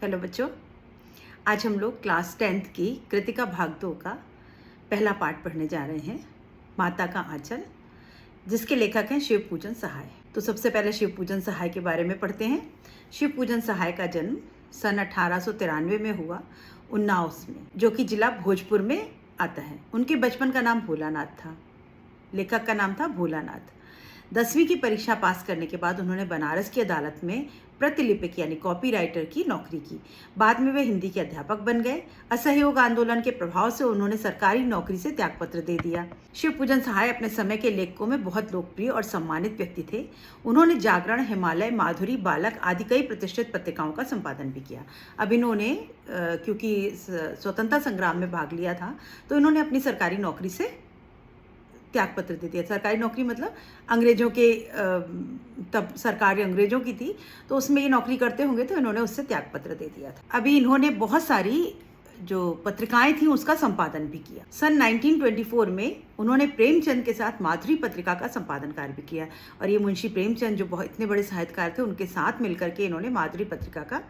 Hello बच्चों, आज हम लोग क्लास 10th की कृतिका भाग 2 का पहला पाठ पढ़ने जा रहे हैं, माता का आंचल, जिसके लेखक हैं शिव पूजन सहाय। तो सबसे पहले शिव पूजन सहाय के बारे में पढ़ते हैं। शिव पूजन सहाय का जन्म सन 1893 में हुआ उन्नाव में, जो कि जिला भोजपुर में आता है। उनके बचपन का नाम भोलानाथ था। लेखक का नाम था भोलानाथ। 10वीं की परीक्षा पास करने के बाद उन्होंने बनारस की अदालत में प्रतिलिपिक यानी कॉपीराइटर की नौकरी की। बाद में वे हिंदी के अध्यापक बन गए। असहयोग आंदोलन के प्रभाव से उन्होंने सरकारी नौकरी से त्यागपत्र दे दिया। शिव पूजन सहाय अपने समय के लेखकों में बहुत लोकप्रिय और सम्मानित व्यक्ति थे। उन्होंने जागरण, हिमालय, माधुरी, बालक आदि कई प्रतिष्ठित पत्रिकाओं का संपादन भी किया। अब इन्होंने क्योंकि स्वतंत्रता संग्राम में भाग लिया था, तो इन्होंने अपनी सरकारी नौकरी से त्यागपत्र दे दिया। सरकारी नौकरी मतलब अंग्रेजों के, तब सरकार अंग्रेजों की थी, तो उसमें ये नौकरी करते होंगे, तो इन्होंने उससे त्यागपत्र दे दिया था। अभी इन्होंने बहुत सारी जो पत्रिकाएं थी उसका संपादन भी किया। सन 1924 में उन्होंने प्रेमचंद के साथ माधुरी पत्रिका का संपादन कार्य भी किया, और ये मुंशी प्रेमचंद जो बहुत इतने बड़े साहित्यकार थे, उनके साथ मिलकर के इन्होंने माधुरी पत्रिका का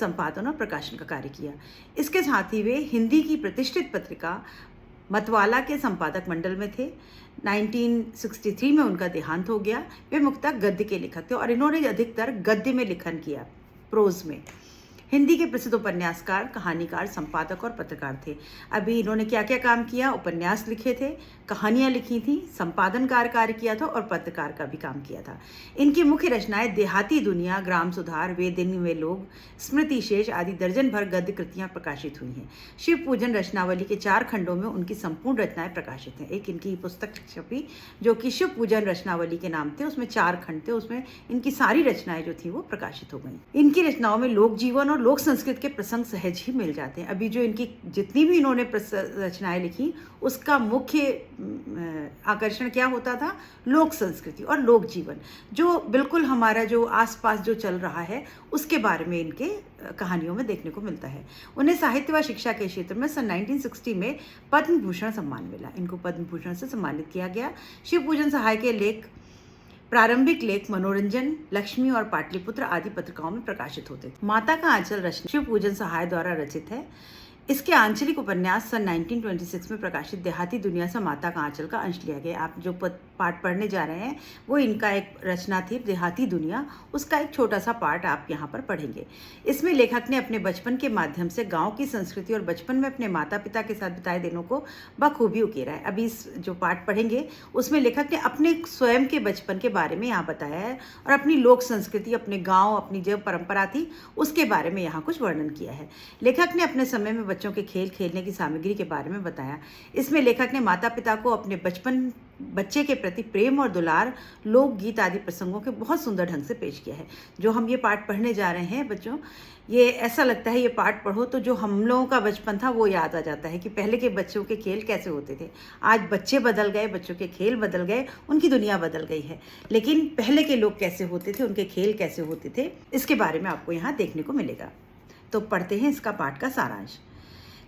संपादन और प्रकाशन का कार्य किया। इसके साथ ही वे हिंदी की प्रतिष्ठित पत्रिका मतवाला के संपादक मंडल में थे। 1963 में उनका देहांत हो गया। वे मुख्यतः गद्य के लेखक थे और इन्होंने अधिकतर गद्य में लिखन किया, प्रोज में। हिंदी के प्रसिद्ध उपन्यासकार, कहानीकार, संपादक और पत्रकार थे। अभी इन्होंने क्या क्या काम किया? उपन्यास लिखे थे, कहानियां लिखी थी, संपादन कार्य किया था और पत्रकार का भी काम किया था। इनकी मुख्य रचनाएं देहाती दुनिया, ग्राम सुधार, वे दिन वे लोग, स्मृति शेष आदि दर्जन भर गद्य कृतियां प्रकाशित हुई हैं। शिव पूजन रचनावली के 4 खंडों में उनकी संपूर्ण रचनाएं प्रकाशित हैं। एक इनकी पुस्तक छपी जो कि शिव पूजन रचनावली के नाम थे, उसमें 4 खंड थे, उसमें इनकी सारी रचनाएं जो थी वो प्रकाशित हो गई। इनकी रचनाओं में लोक जीवन और लोक संस्कृत के प्रसंग सहज ही मिल जाते हैं। अभी जो इनकी जितनी भी इन्होंने रचनाएं लिखी, उसका मुख्य आकर्षण क्या होता था? लोक संस्कृति और लोक जीवन, जो बिल्कुल हमारा जो आसपास जो चल रहा है उसके बारे में इनके कहानियों में देखने को मिलता है। उन्हें साहित्य व शिक्षा के क्षेत्र में सन 1960 में पद्म भूषण सम्मान मिला। इनको पद्म भूषण से सम्मानित किया गया। शिव पूजन सहाय के प्रारंभिक लेख मनोरंजन, लक्ष्मी और पाटलिपुत्र आदि पत्रिकाओं में प्रकाशित होते थे। माता का आंचल रचना शिव पूजन सहाय द्वारा रचित है। इसके आंचलिक उपन्यास सन 1926 में प्रकाशित देहाती दुनिया से माता का आंचल का अंश लिया गया। आप जो पाठ पढ़ने जा रहे हैं वो इनका एक रचना थी, देहाती दुनिया, उसका एक छोटा सा पार्ट आप यहाँ पर पढ़ेंगे। इसमें लेखक ने अपने बचपन के माध्यम से गांव की संस्कृति और बचपन में अपने माता पिता के साथ बिताए दिनों को बखूबी उकेरा है। अभी इस जो पाठ पढ़ेंगे उसमें लेखक ने अपने स्वयं के बचपन के बारे में यहाँ बताया है और अपनी लोक संस्कृति, अपने गाँव, अपनी जो परंपरा थी उसके बारे में यहाँ कुछ वर्णन किया है। लेखक ने अपने समय में बच्चों के खेल खेलने की सामग्री के बारे में बताया। इसमें लेखक ने माता पिता को अपने बच्चे के प्रति प्रेम और दुलार, लोकगीत आदि प्रसंगों के बहुत सुंदर ढंग से पेश किया है। जो हम ये पाठ पढ़ने जा रहे हैं बच्चों, ये ऐसा लगता है ये पाठ पढ़ो तो जो हम लोगों का बचपन था वो याद आ जाता है कि पहले के बच्चों के खेल कैसे होते थे। आज बच्चे बदल गए, बच्चों के खेल बदल गए, उनकी दुनिया बदल गई है, लेकिन पहले के लोग कैसे होते थे, उनके खेल कैसे होते थे, इसके बारे में आपको यहाँ देखने को मिलेगा। तो पढ़ते हैं इसका पाठ का सारांश।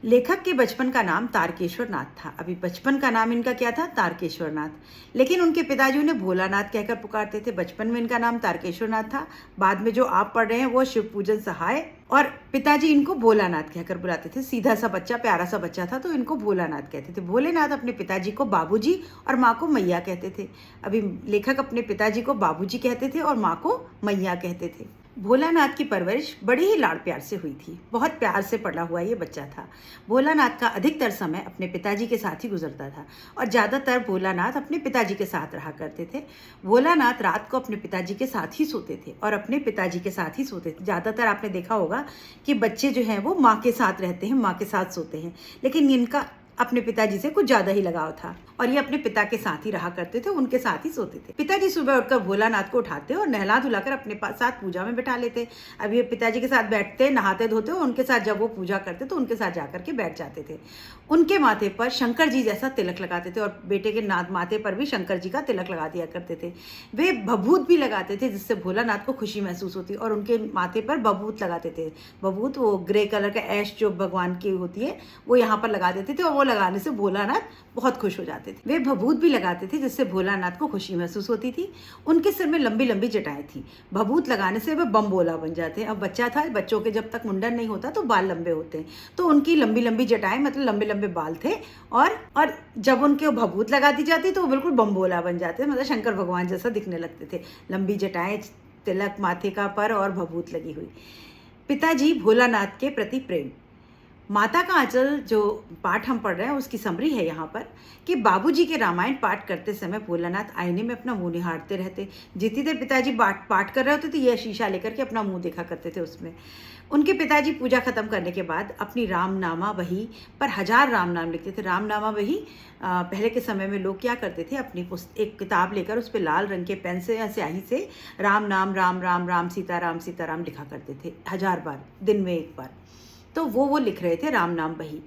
लेखक के बचपन का नाम तारकेश्वर नाथ था। अभी बचपन का नाम इनका क्या था? तारकेश्वर नाथ। लेकिन उनके पिताजी उन्हें भोलानाथ कहकर पुकारते थे। बचपन में इनका नाम तारकेश्वर नाथ था। बाद में जो आप पढ़ रहे हैं वो शिव पूजन सहाय, और पिताजी इनको भोलानाथ कहकर बुलाते थे। सीधा सा बच्चा, प्यारा सा बच्चा था, तो इनको भोलानाथ कहते थे। भोलेनाथ अपने पिताजी को बाबूजी और माँ को मैया कहते थे। अभी लेखक अपने पिताजी को बाबूजी कहते थे और माँ को मैया कहते थे। भोलानाथ की परवरिश बड़ी ही लाड़ प्यार से हुई थी। बहुत प्यार से पला हुआ ये बच्चा था। भोलानाथ का अधिकतर समय अपने पिताजी के साथ ही गुजरता था और ज़्यादातर भोलानाथ अपने पिताजी के साथ रहा करते थे। भोलानाथ रात को अपने पिताजी के साथ ही सोते थे और अपने पिताजी के साथ ही सोते थे। ज़्यादातर आपने देखा होगा कि बच्चे जो हैं वो माँ के साथ रहते हैं, माँ के साथ सोते हैं, लेकिन इनका अपने पिताजी से कुछ ज्यादा ही लगाव था और ये अपने पिता के साथ ही रहा करते थे, उनके साथ ही सोते थे। पिताजी सुबह उठकर भोलानाथ को उठाते और नहला धुलाकर अपने साथ पूजा में बैठा लेते। अब ये पिताजी के साथ बैठते, नहाते धोते, उनके साथ जब वो पूजा करते तो उनके साथ जाकर के बैठ जाते थे। उनके माथे पर शंकर जी जैसा तिलक लगाते थे और बेटे के माथे पर भी शंकर जी का तिलक लगा दिया करते थे। वे भभूत भी लगाते थे जिससे भोलानाथ को खुशी महसूस होती, और उनके माथे पर बभूत लगाते थे। बभूत वो ग्रे कलर का ऐश जो भगवान की होती है वो यहाँ पर लगा देते थे और वो लगाने से भोलानाथ बहुत खुश हो जाते थे। वे भभूत भी लगाते थे जिससे भोलानाथ को खुशी महसूस होती थी। उनके सिर में लंबी लंबी जटाएं थी। भभूत लगाने से वे बम बोला बन जाते हैं। अब बच्चा था, बच्चों के जब तक मुंडन नहीं होता तो बाल लंबे होते हैं, तो उनकी लंबी लंबी जटाएं मतलब लंबे लंबे बाल थे, और जब उनके भभूत लगा दी जाती तो वो बिल्कुल बम बोला बन जाते, मतलब शंकर भगवान जैसा दिखने लगते थे। लंबी जटाएं, तिलक माथे का पर और भभूत लगी हुई। पिताजी भोलानाथ के प्रति प्रेम। माता का आंचल जो पाठ हम पढ़ रहे हैं उसकी समरी है यहाँ पर कि बाबूजी के रामायण पाठ करते समय भोलानाथ आईने में अपना मुंह निहारते रहते। जितनी देर पिताजी पाठ कर रहे होते थे यह शीशा लेकर के अपना मुंह देखा करते थे उसमें। उनके पिताजी पूजा खत्म करने के बाद अपनी रामनामा बही पर 1000 राम नाम लिखते थे। रामनामा बही पहले के समय में लोग क्या करते थे, अपनी एक किताब लेकर उस पर लाल रंग के पेन से या स्याही से राम नाम राम राम राम सीताराम लिखा करते थे 1000 बार, दिन में एक बार। तो वो लिख रहे थे राम नाम बही।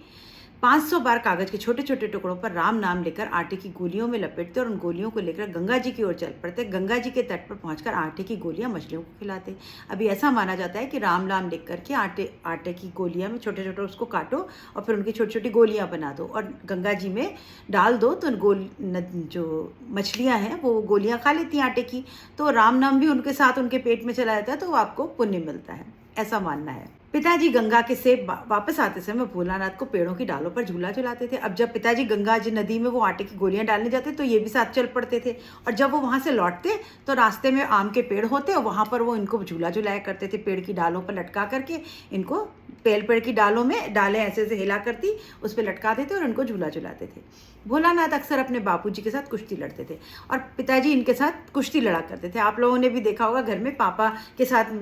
500 बार कागज के छोटे छोटे टुकड़ों पर राम नाम लेकर आटे की गोलियों में लपेटते और उन गोलियों को लेकर गंगा जी की ओर चल पड़ते। गंगा जी के तट पर पहुंचकर आटे की गोलियां मछलियों को खिलाते। अभी ऐसा माना जाता है कि राम नाम लिख करके आटे की गोलियां में छोटे छोटे उसको काटो और फिर उनकी छोटी छोटी गोलियां बना दो और गंगा जी में डाल दो, तो जो मछलियाँ हैं वो गोलियाँ खा लेती हैं आटे की, तो राम नाम भी उनके साथ उनके पेट में चला जाता है, तो आपको पुण्य मिलता है, ऐसा मानना है। पिताजी गंगा के से वापस आते समय भोलानाथ को पेड़ों की डालों पर झूला झुलाते थे। अब जब पिताजी गंगा जी नदी में वो आटे की गोलियां डालने जाते तो ये भी साथ चल पड़ते थे, और जब वो वहां से लौटते तो रास्ते में आम के पेड़ होते और वहां पर वो इनको झूला झुलाया करते थे। पेड़ की डालों पर लटका करके इनको पेड़ की डालों में डालें ऐसे हिला करती उस पर लटका देते और इनको झूला झुलाते थे। भोलानाथ अक्सर अपने बापूजी के साथ कुश्ती लड़ते थे और पिताजी इनके साथ कुश्ती लड़ा करते थे। आप लोगों ने भी देखा होगा घर में पापा के साथ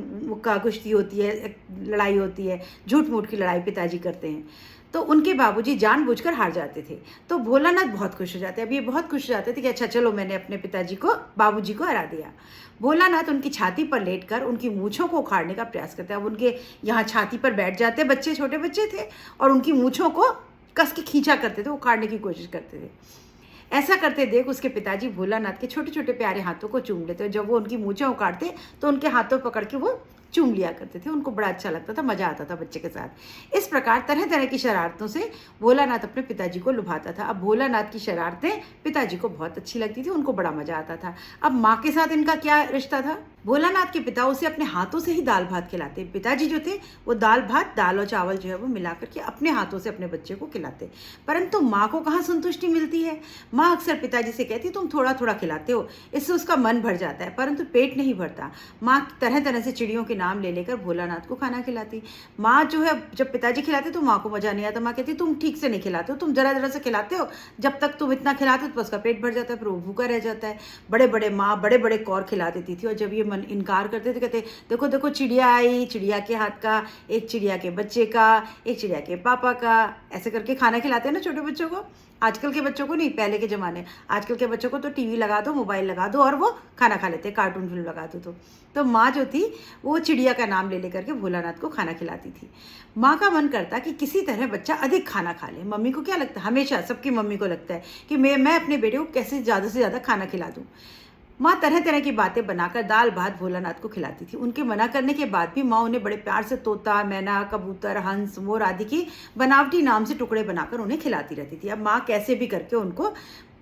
का कुश्ती होती है, लड़ाई होती है, झूठ मूठ की लड़ाई पिताजी करते हैं, तो उनके बाबूजी जानबूझकर हार जाते थे। तो भोलानाथ बहुत खुश हो जाते। अब ये बहुत खुश हो जाते थे कि अच्छा चलो मैंने अपने बाबूजी को हरा दिया। भोलानाथ उनकी छाती पर लेटकर उनकी मूंछों को उखाड़ने का प्रयास करते। अब उनके यहाँ छाती पर बैठ जाते, बच्चे छोटे बच्चे थे, और उनकी मूंछों को कस के खींचा करते थे, उखाड़ने की कोशिश करते थे। ऐसा करते देख उसके पिताजी भोलानाथ के छोटे छोटे प्यारे हाथों को चूम लेते। जब वो उनकी मूंछें उखाड़ते तो उनके हाथों पकड़ के वो चूम लिया करते थे। उनको बड़ा अच्छा लगता था, मजा आता था बच्चे के साथ। इस प्रकार तरह तरह की शरारतों से भोलानाथ अपने पिताजी को लुभाता था। अब भोलानाथ की शरारतें पिताजी को बहुत अच्छी लगती थी, उनको बड़ा मजा आता था। अब माँ के साथ इनका क्या रिश्ता था? भोलानाथ के पिता उसे अपने हाथों से ही दाल भात खिलाते। पिताजी जो थे वो दाल और चावल जो है वो मिला करके अपने हाथों से अपने बच्चे को खिलाते। परंतु माँ को कहाँ संतुष्टि मिलती है। माँ अक्सर पिताजी से कहती तुम थोड़ा थोड़ा खिलाते हो, इससे उसका मन भर जाता है, परंतु पेट नहीं भरता। माँ तरह तरह से चिड़ियों के नाम ले लेकर भोलानाथ को खाना खिलाती। माँ जो है जब पिताजी खिलाते तो माँ को मजा नहीं आता। माँ कहती तुम ठीक से नहीं खिलाते हो, तुम जरा जरा से खिलाते हो, जब तक तुम इतना खिलाते हो तो उसका पेट भर जाता है, फिर वो भूखा रह जाता है। माँ बड़े बड़े कौर खिला देती थी, और जब ये मन इनकार करते थे कहते देखो देखो चिड़िया आई, चिड़िया के हाथ का, एक चिड़िया के बच्चे का, एक चिड़िया के पापा का, ऐसे करके खाना खिलाते हैं ना छोटे बच्चों को। आजकल के बच्चों को नहीं, पहले के ज़माने, आजकल के बच्चों को तो टीवी लगा दो, मोबाइल लगा दो और वो खाना खा लेते हैं, कार्टून फिल्म लगा दो। तो माँ जो थी वो चिड़िया का नाम ले लेकर के भोलानाथ को खाना खिलाती थी। माँ का मन करता कि किसी तरह बच्चा अधिक खाना खा ले। मम्मी को क्या लगता है, हमेशा सबकी मम्मी को लगता है कि मैं अपने बेटे को कैसे ज़्यादा से ज़्यादा खाना खिला दूँ। माँ तरह तरह की बातें बनाकर दाल भात भोलानाथ को खिलाती थी। उनके मना करने के बाद भी माँ उन्हें बड़े प्यार से तोता, मैना, कबूतर, हंस, मोर आदि की बनावटी नाम से टुकड़े बनाकर उन्हें खिलाती रहती थी। अब माँ कैसे भी करके उनको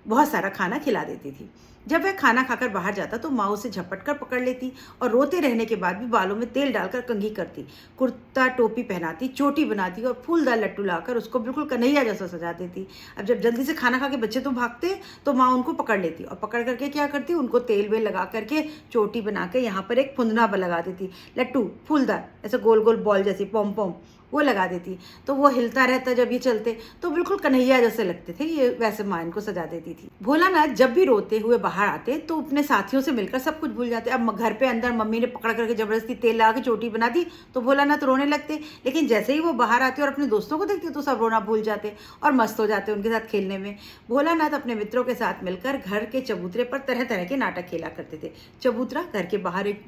बहुत सारा खाना खिला देती थी। जब वह खाना खाकर बाहर जाता तो माँ उसे झपट कर पकड़ लेती और रोते रहने के बाद भी बालों में तेल डालकर कंघी करती, कुर्ता टोपी पहनाती, चोटी बनाती और फूलदार लट्टू लाकर उसको बिल्कुल कन्हैया जैसा सजा देती। अब जब जल्दी से खाना खा के बच्चे तो भागते तो माँ उनको पकड़ लेती और पकड़ करके क्या करती, उनको तेल वेल लगा करके चोटी बना के यहाँ पर एक फुंदना लगा देती, लट्टू फूलदार ऐसे गोल गोल बॉल जैसी पॉम पॉम वो लगा देती, तो वो हिलता रहता जब ये चलते तो बिल्कुल कन्हैया जैसे लगते थे। ये वैसे माँ इनको सजा देती थी। भोलानाथ जब भी रोते हुए बाहर आते तो अपने साथियों से मिलकर सब कुछ भूल जाते। अब घर पे अंदर मम्मी ने पकड़ करके जबरदस्ती तेल लगा के चोटी बना दी तो भोलानाथ रोने लगते, लेकिन जैसे ही वो बाहर आते और अपने दोस्तों को देखते तो सब रोना भूल जाते और मस्त हो जाते उनके साथ खेलने में। भोलानाथ अपने मित्रों के साथ मिलकर घर के चबूतरे पर तरह तरह के नाटक खेला करते थे। चबूतरा घर के बाहर एक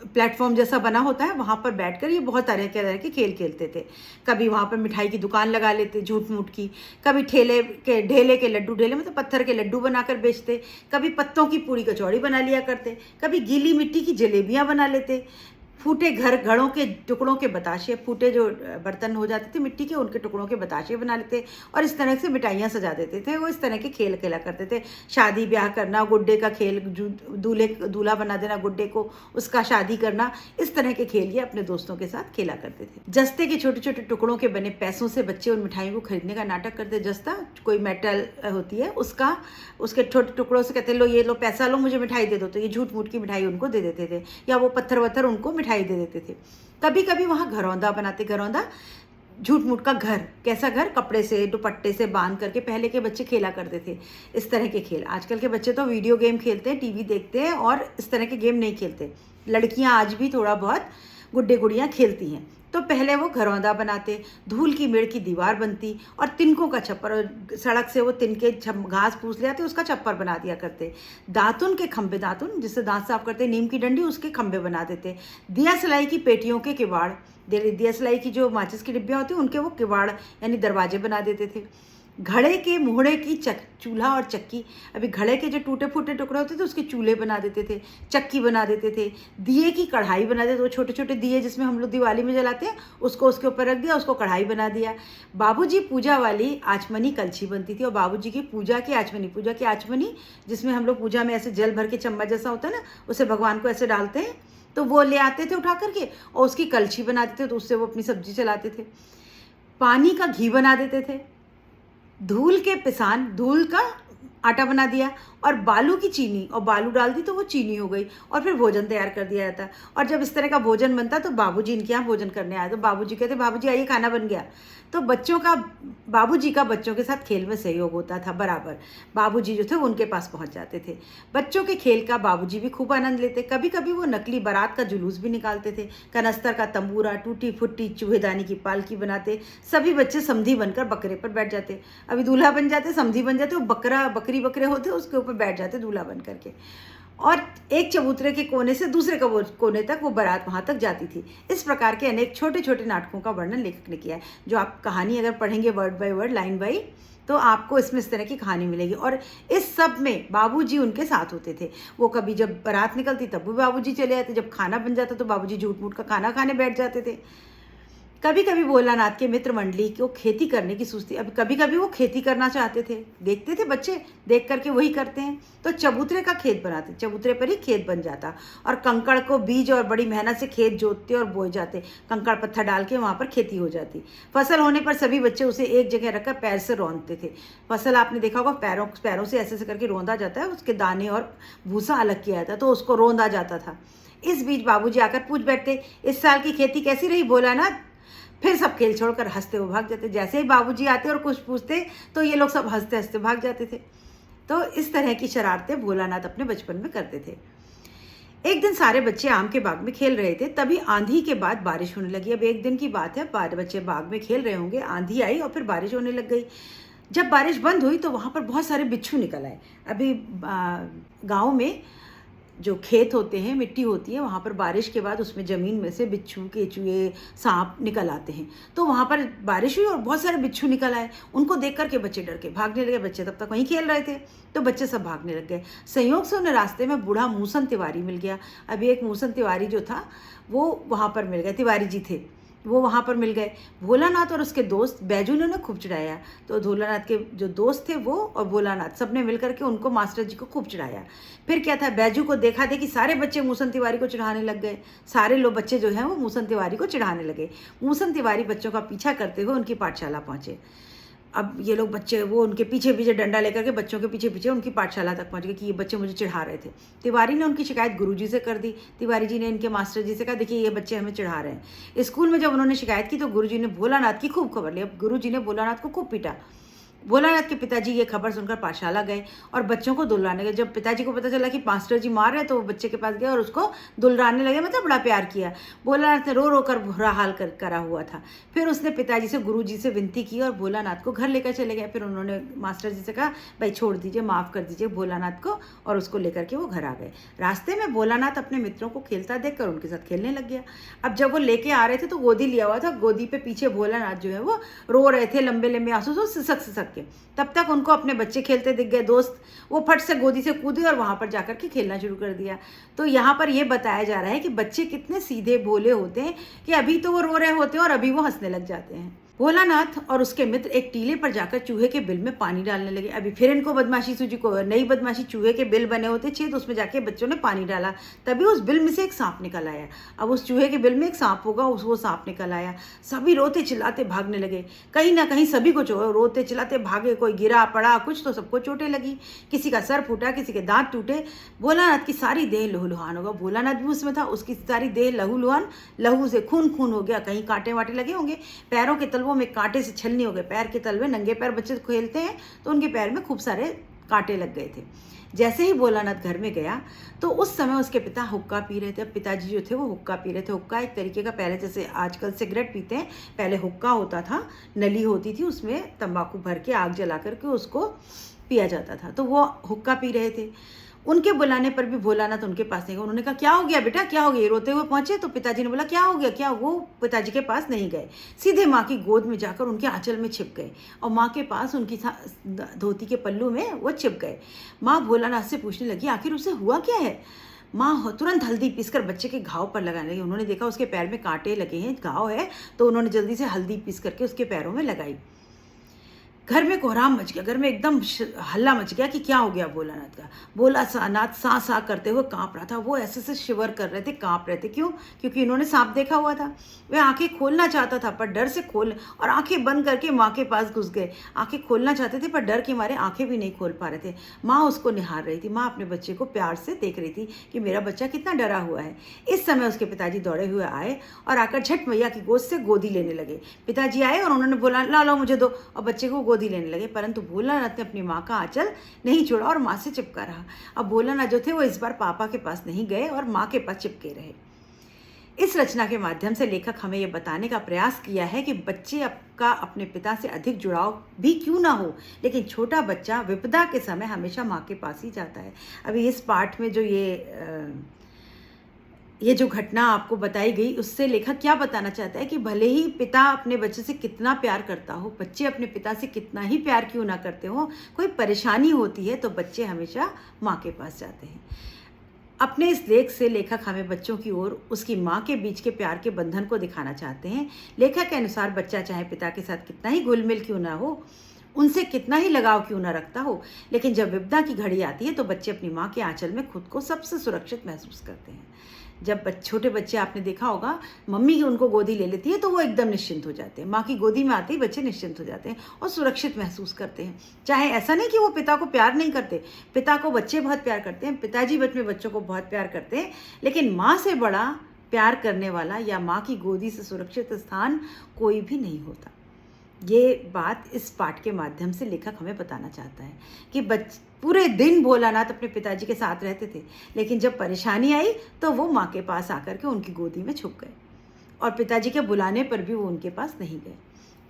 प्लेटफॉर्म जैसा बना होता है, वहाँ पर बैठकर ये बहुत तरह के खेल खेलते थे। कभी वहाँ पर मिठाई की दुकान लगा लेते झूठ मूठ की, कभी ढेले के लड्डू, ढेले मतलब पत्थर के लड्डू बनाकर बेचते, कभी पत्तों की पूरी कचौड़ी बना लिया करते, कभी गीली मिट्टी की जलेबियाँ बना लेते, फूटे घड़ों के टुकड़ों के बताशे, फूटे जो बर्तन हो जाते थे मिट्टी के, उनके टुकड़ों के बताशे बना लेते और इस तरह से मिठाइयाँ सजा देते थे। वो इस तरह के खेल खेला करते थे। शादी ब्याह करना, गुड्डे का खेल, दूल्हा बना देना गुड्डे को, उसका शादी करना, इस तरह के खेल ये अपने दोस्तों के साथ खेला करते थे। जस्ते के छोटे छोटे टुकड़ों के बने पैसों से बच्चे उन मिठाइयों को खरीदने का नाटक करते। जस्ता कोई मेटल होती है, उसके छोटे टुकड़ों से कहते लो, ये लो पैसा लो, मुझे मिठाई दे दो, तो ये झूठ मूठ की मिठाई उनको दे देते थे, या वो पत्थर वत्थर उनको मिठाई दे देते थे। कभी कभी वहां घरौंदा बनाते। घरौंदा झूठ मूठ का घर, कैसा घर, कपड़े से दुपट्टे से बांध करके पहले के बच्चे खेला करते थे इस तरह के खेल। आजकल के बच्चे तो वीडियो गेम खेलते हैं, टीवी देखते हैं और इस तरह के गेम नहीं खेलते। लड़कियां आज भी थोड़ा बहुत गुड्डे गुड़ियाँ खेलती हैं। तो पहले वो घरौंदा बनाते, धूल की मेड़ की दीवार बनती और तिनकों का छप्पर, सड़क से वो तिनके घास फूस ले आते, उसका छप्पर बना दिया करते। दातुन के खंभे, दातुन जिससे दांत साफ करते, नीम की डंडी, उसके खंभे बना देते। दिया सलाई की पेटियों के किवाड़, दिया सलाई की जो माचिस की डिब्बियाँ होती उनके वो किवाड़ यानी दरवाजे बना देते थे। घड़े के मुहड़े की चूल्हा और चक्की, अभी घड़े के जो टूटे फूटे टुकड़े होते थे उसके चूल्हे बना देते थे, चक्की बना देते थे। दिए की कढ़ाई बना देते, वो छोटे छोटे दिए जिसमें हम लोग दिवाली में जलाते हैं, उसको उसके ऊपर रख दिया, उसको कढ़ाई बना दिया। बाबूजी पूजा वाली आचमनी कलछी बनती थी, और बाबूजी की पूजा की आचमनी जिसमें हम लोग पूजा में ऐसे जल भर के चम्मच जैसा होता है ना, उसे भगवान को ऐसे डालते हैं, तो वो ले आते थे उठा करके और उसकी कलछी बनाते थे, तो उससे वो अपनी सब्जी चलाते थे। पानी का घी बना देते थे। धूल के पिसान, धूल का आटा बना दिया, और बालू की चीनी, और बालू डाल दी तो वो चीनी हो गई, और फिर भोजन तैयार कर दिया जाता। और जब इस तरह का भोजन बनता तो बाबूजी इनके यहाँ भोजन करने आए, तो बाबूजी कहते बाबूजी आइए खाना बन गया। तो बाबूजी का बच्चों के साथ खेल में सहयोग होता था बराबर। बाबूजी जो थे वो उनके पास पहुंच जाते थे। बच्चों के खेल का बाबूजी भी खूब आनंद लेते। कभी कभी वो नकली बारात का जुलूस भी निकालते थे। कनस्तर का तंबूरा, टूटी फुट्टी चूहेदानी की पालकी बनाते। सभी बच्चे समधी बनकर बकरे पर बैठ जाते। अभी दूल्हा बन जाते, समधी बन जाते, वो बकरे होते, उसके ऊपर बैठ जाते दूल्हा बन करके, और एक चबूतरे के कोने से दूसरे कोने तक वो बारात वहाँ तक जाती थी। इस प्रकार के अनेक छोटे छोटे नाटकों का वर्णन लेखक ने किया है, जो आप कहानी अगर पढ़ेंगे word by word, line by, तो आपको इसमें इस तरह की कहानी मिलेगी। और इस सब में बाबूजी उनके साथ होते थे। वो कभी जब बारात निकलती तब भी बाबूजी चले आते, जब खाना बन जाता तो बाबूजी झूठ मूठ का खाना खाने बैठ जाते थे। कभी कभी भोलानाथ के मित्र मंडली को खेती करने की सूझती। अब कभी कभी वो खेती करना चाहते थे, देखते थे बच्चे देख करके वही करते हैं, तो चबूतरे का खेत बनाते, चबूतरे पर ही खेत बन जाता, और कंकड़ को बीज और बड़ी मेहनत से खेत जोतते और बोए जाते, कंकड़ पत्थर डाल के वहाँ पर खेती हो जाती। फसल होने पर सभी बच्चे उसे एक जगह रखकर पैर से रौंदते थे। फसल आपने देखा होगा, पैरों से ऐसे करके रौंदा जाता है, उसके दाने और भूसा अलग किया जाता है, तो उसको रौंदा जाता था। इस बीच बाबूजी आकर पूछ बैठते, इस साल की खेती कैसी रही भोलानाथ? फिर सब खेल छोड़कर हंसते हुए भाग जाते। जैसे ही बाबूजी आते और कुछ पूछते तो ये लोग सब हंसते हंसते भाग जाते थे। तो इस तरह की शरारतें भोलानाथ अपने बचपन में करते थे। एक दिन सारे बच्चे आम के बाग में खेल रहे थे, तभी आंधी के बाद बारिश होने लगी। अब एक दिन की बात है, बच्चे बाग में खेल रहे होंगे, आंधी आई और फिर बारिश होने लग गई। जब बारिश बंद हुई तो वहाँ पर बहुत सारे बिच्छू निकल आए। अभी गाँव में जो खेत होते हैं, मिट्टी होती है, वहाँ पर बारिश के बाद उसमें ज़मीन में से बिच्छू, केचुए, सांप निकल आते हैं। तो वहाँ पर बारिश हुई और बहुत सारे बिच्छू निकल आए। उनको देख करके बच्चे डर के भागने लगे। बच्चे तब तक वहीं खेल रहे थे, तो बच्चे सब भागने लग गए। संयोग से उन्हें रास्ते में बूढ़ा मूसन तिवारी मिल गया। अभी एक मूसन तिवारी जो था वो वहाँ पर मिल गया, तिवारी जी थे, वो वहाँ पर मिल गए। भोलानाथ और उसके दोस्त बैजू ने उन्हें खूब चिढ़ाया। तो भोलानाथ के जो दोस्त थे वो और भोलानाथ सब ने मिल करके उनको मास्टर जी को खूब चिढ़ाया। फिर क्या था, बैजू को देखा देखी सारे बच्चे मूसन तिवारी को चिढ़ाने लग गए। सारे लोग बच्चे जो हैं वो मूसन तिवारी को चिढ़ाने लगे। मूसन तिवारी बच्चों का पीछा करते हुए उनकी पाठशाला पहुँचे। अब ये लोग बच्चे वो उनके पीछे पीछे डंडा लेकर के बच्चों के पीछे पीछे उनकी पाठशाला तक पहुंच गए कि ये बच्चे मुझे चिढ़ा रहे थे। तिवारी ने उनकी शिकायत गुरुजी से कर दी। तिवारी जी ने इनके मास्टर जी से कहा, देखिए ये बच्चे हमें चिढ़ा रहे हैं। स्कूल में जब उन्होंने शिकायत की तो गुरुजी ने भोलानाथ की खूब खबर ली। अब गुरुजी ने भोलानाथ को खूब पीटा। भोलानाथ के पिताजी ये खबर सुनकर पाठशाला गए और बच्चों को दुलराने गए। जब पिताजी को पता चला कि मास्टर जी मार रहे तो वो बच्चे के पास गए और उसको दुलराने लगे, मतलब बड़ा प्यार किया। भोलानाथ ने रो रो कर बुरा हाल करा हुआ था। फिर उसने पिताजी से, गुरुजी से विनती की और भोलानाथ को घर लेकर चले गए। फिर उन्होंने मास्टर जी से कहा, भाई छोड़ दीजिए, माफ़ कर दीजिए भोलानाथ को, और उसको लेकर के वो घर आ गए। रास्ते में भोलानाथ अपने मित्रों को खेलता देखकर उनके साथ खेलने लग गया। अब जब वो लेके आ रहे थे तो गोदी लिया हुआ था, गोदी पे पीछे भोलानाथ जो है वो रो रहे थे, लंबे लंबे आंसू तो सिसक सिसक के। तब तक उनको अपने बच्चे खेलते दिख गए, दोस्त, वो फट से गोदी से कूदे और वहाँ पर जाकर के खेलना शुरू कर दिया। तो यहाँ पर ये बताया जा रहा है कि बच्चे कितने सीधे भोले होते हैं कि अभी तो वो रो रहे होते हैं और अभी वो हंसने लग जाते हैं। भोलानाथ और उसके मित्र एक टीले पर जाकर चूहे के बिल में पानी डालने लगे। अभी फिर इनको बदमाशी सूझी, को नई बदमाशी, चूहे के बिल बने होते छेद, उसमें जाके बच्चों ने पानी डाला। तभी उस बिल में से एक सांप निकल आया। अब उस चूहे के बिल में एक सांप होगा, वो सांप निकल आया। सभी रोते चिल्लाते भागने लगे। कहीं ना कहीं सभी को रोते चिल्लाते भागे, कोई गिरा पड़ा कुछ तो सबको चोटें लगी, किसी का सर फूटा, किसी के दांत टूटे। भोलानाथ की सारी देह लहूलुहान होगा। भोलानाथ भी उसमें था, उसकी सारी देह लहूलुहान, लहू से खून खून हो गया। कहीं कांटे वाटे लगे होंगे, पैरों के तलवों में कांटे से छलनी हो गए। पैर के तलवे, नंगे पैर बच्चे खेलते हैं तो उनके पैर में खूब सारे कांटे लग गए थे। जैसे ही भोलानाथ घर में गया तो उस समय उसके पिता हुक्का पी रहे थे। अब पिताजी जो थे वो हुक्का पी रहे थे। हुक्का एक तरीके का, पहले जैसे आजकल सिगरेट पीते हैं, पहले हुक्का होता था, नली होती थी, उसमें तंबाकू भर के आग जला करके उसको पिया जाता था। तो वो हुक्का पी रहे थे। उनके बुलाने पर भी भोलानाथ उनके पास नहीं गए। उन्होंने कहा क्या हो गया बेटा, क्या हो गया? रोते हुए पहुंचे तो पिताजी ने बोला क्या हो गया, क्या? वो पिताजी के पास नहीं गए, सीधे माँ की गोद में जाकर उनके आंचल में छिप गए और माँ के पास उनकी धोती के पल्लू में वो छिप गए। माँ भोलानाथ से पूछने लगी आखिर उसे हुआ क्या है। माँ तुरंत हल्दी पीसकर बच्चे के घाव पर लगाने लगी। उन्होंने देखा उसके पैर में कांटे लगे हैं, घाव है, तो उन्होंने जल्दी से हल्दी पीस करके उसके पैरों में लगाई। घर में कोहराम मच गया, घर में एकदम हल्ला मच गया कि क्या हो गया भोलानाथ का। भोलानाथ सा सा करते हुए कांप रहा था। वो ऐसे से शिवर कर रहे थे, कांप रहे थे। क्यों? क्योंकि इन्होंने सांप देखा हुआ था। वह आंखें खोलना चाहता था पर डर से और आंखें बंद करके माँ के पास घुस गए। आंखें खोलना चाहते थे पर डर के मारे आंखें भी नहीं खोल पा रहे थे। माँ उसको निहार रही थी। माँ अपने बच्चे को प्यार से देख रही थी कि मेरा बच्चा कितना डरा हुआ है। इस समय उसके पिताजी दौड़े हुए आए और आकर झट मैया की गोद से गोदी लेने लगे। पिताजी आए और उन्होंने बोला ला लो मुझे दो, और बच्चे को गोदी लेने लगे। परंतु भोलानाथ ने अपनी माँ का आंचल नहीं छोड़ा और माँ से चिपका रहा। अब भोलानाथ जो थे वो इस बार पापा के पास नहीं गए और माँ के पास चिपके रहे। इस रचना के माध्यम से लेखक हमें यह बताने का प्रयास किया है कि बच्चे का अपने पिता से अधिक जुड़ाव भी क्यों ना हो, लेकिन छोटा बच्चा विपदा के समय हमेशा माँ के पास ही जाता है। अभी इस पाठ में जो ये जो घटना आपको बताई गई, उससे लेखक क्या बताना चाहता है कि भले ही पिता अपने बच्चे से कितना प्यार करता हो, बच्चे अपने पिता से कितना ही प्यार क्यों ना करते हो, कोई परेशानी होती है तो बच्चे हमेशा माँ के पास जाते हैं। अपने इस लेख से लेखक हमें बच्चों की ओर उसकी माँ के बीच के प्यार के बंधन को दिखाना चाहते हैं। लेखक के अनुसार बच्चा चाहे पिता के साथ कितना ही घुल मिल क्यों ना हो, उनसे कितना ही लगाव क्यों ना रखता हो, लेकिन जब विपदा की घड़ी आती है तो बच्चे अपनी माँ के आंचल में खुद को सबसे सुरक्षित महसूस करते हैं। जब छोटे बच्चे, आपने देखा होगा, मम्मी उनको गोदी ले लेती है तो वो एकदम निश्चिंत हो जाते हैं। माँ की गोदी में आते ही बच्चे निश्चिंत हो जाते हैं और सुरक्षित महसूस करते हैं। चाहे ऐसा नहीं कि वो पिता को प्यार नहीं करते, पिता को बच्चे बहुत प्यार करते हैं, पिताजी अपने बच्चों को बहुत प्यार करते हैं, लेकिन माँ से बड़ा प्यार करने वाला या माँ की गोदी से सुरक्षित स्थान कोई भी नहीं होता। ये बात इस पाठ के माध्यम से लेखक हमें बताना चाहता है कि पूरे दिन भोलानाथ अपने पिताजी के साथ रहते थे, लेकिन जब परेशानी आई तो वो माँ के पास आकर के उनकी गोदी में छुप गए और पिताजी के बुलाने पर भी वो उनके पास नहीं गए।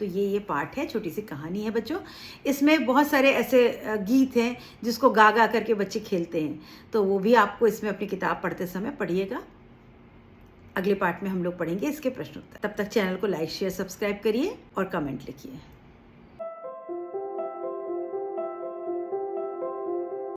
तो ये पाठ है, छोटी सी कहानी है बच्चों। इसमें बहुत सारे ऐसे गीत हैं जिसको गा गा करके बच्चे खेलते हैं, तो वो भी आपको इसमें अपनी किताब पढ़ते समय पढ़िएगा। अगले पार्ट में हम लोग पढ़ेंगे इसके प्रश्न उत्तर। तब तक चैनल को लाइक शेयर सब्सक्राइब करिए और कमेंट लिखिए।